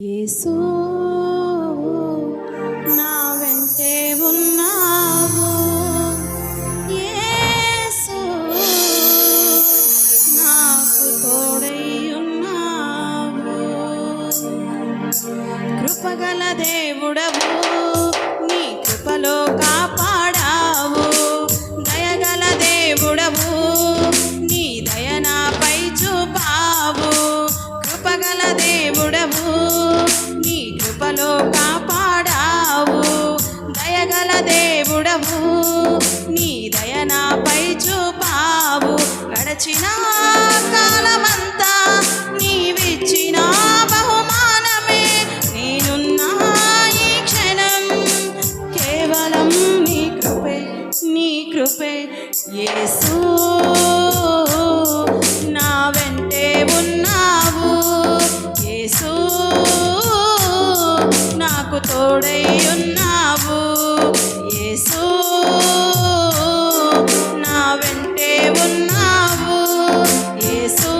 యేసు నా వెంటే ఉన్నావు, యేసు నాకు తోడై ఉన్నావు. కృపగల దేవుడవు, నీ కృపలో కాపాడావు. దయగల దేవుడవు, నీ దయ నాపై చూపావు. కృపగల దేవుడవు, నీ కృపలో కాపాడావు. దయగల దేవుడవు, నీ దయ నాపై చూపావు. గడచిన కాలమంతా నీవిచ్చిన బహుమానమే. నేనున్నా ఈ క్షణం కేవలం నీ కృపే, నీ కృపే. యేసు నా వెంటే ఉన్నావు, యేసు నాకు తోడై ఉన్నావు. యేసు నా వెంటే ఉన్నావు, యేసు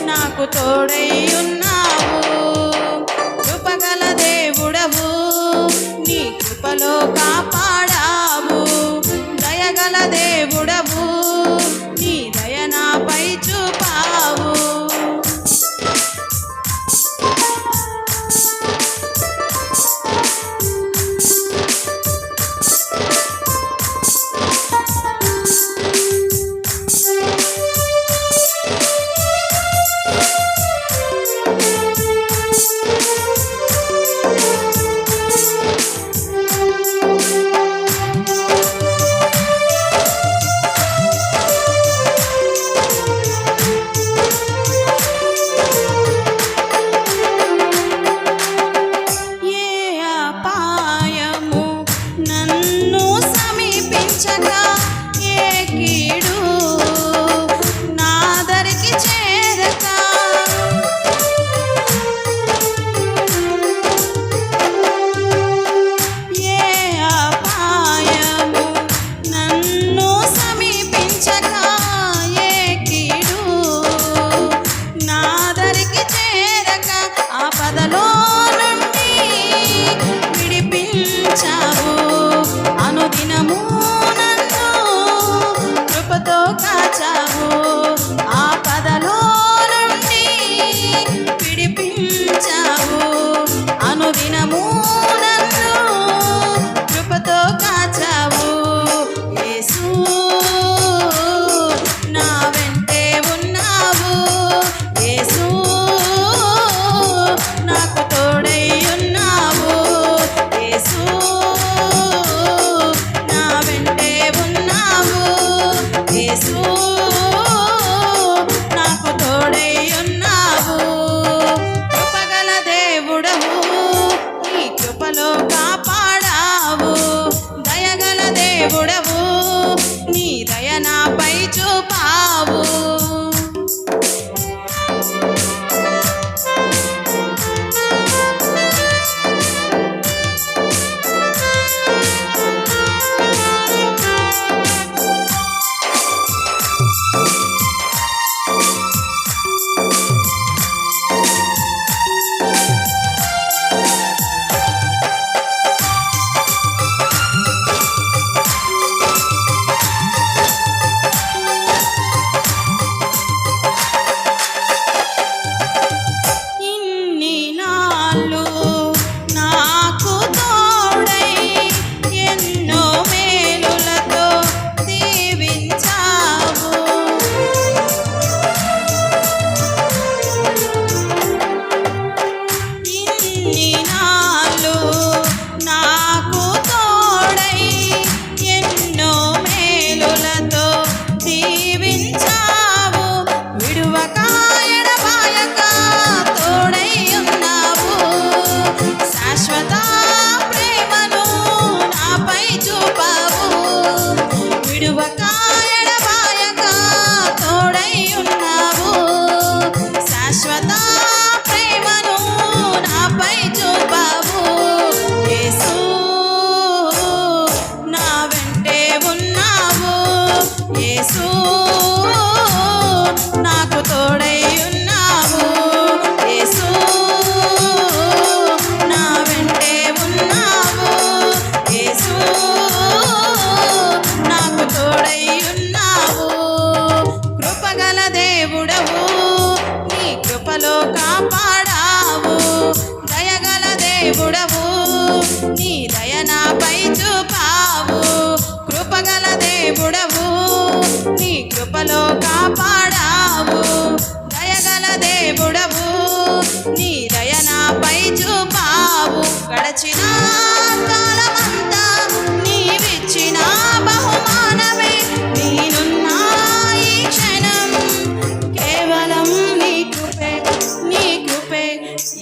నాకు తోడై ఉన్నావు. కృపగల దేవుడవు, నీ కృపలో కాపాడావు. దయగల దేవుడవు, నీ దయ నాపై చూపావు. ఆపదలో నుండి విడిపించావు. అనుదినము నన్ను కృపతో కాచావు. ఆపదలో నుండి విడిపించావు. అనుదినము నన్ను కృపతో కాచావు. యేసు నా వెంటే ఉన్నావు, యేసు నాకు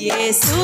యేసు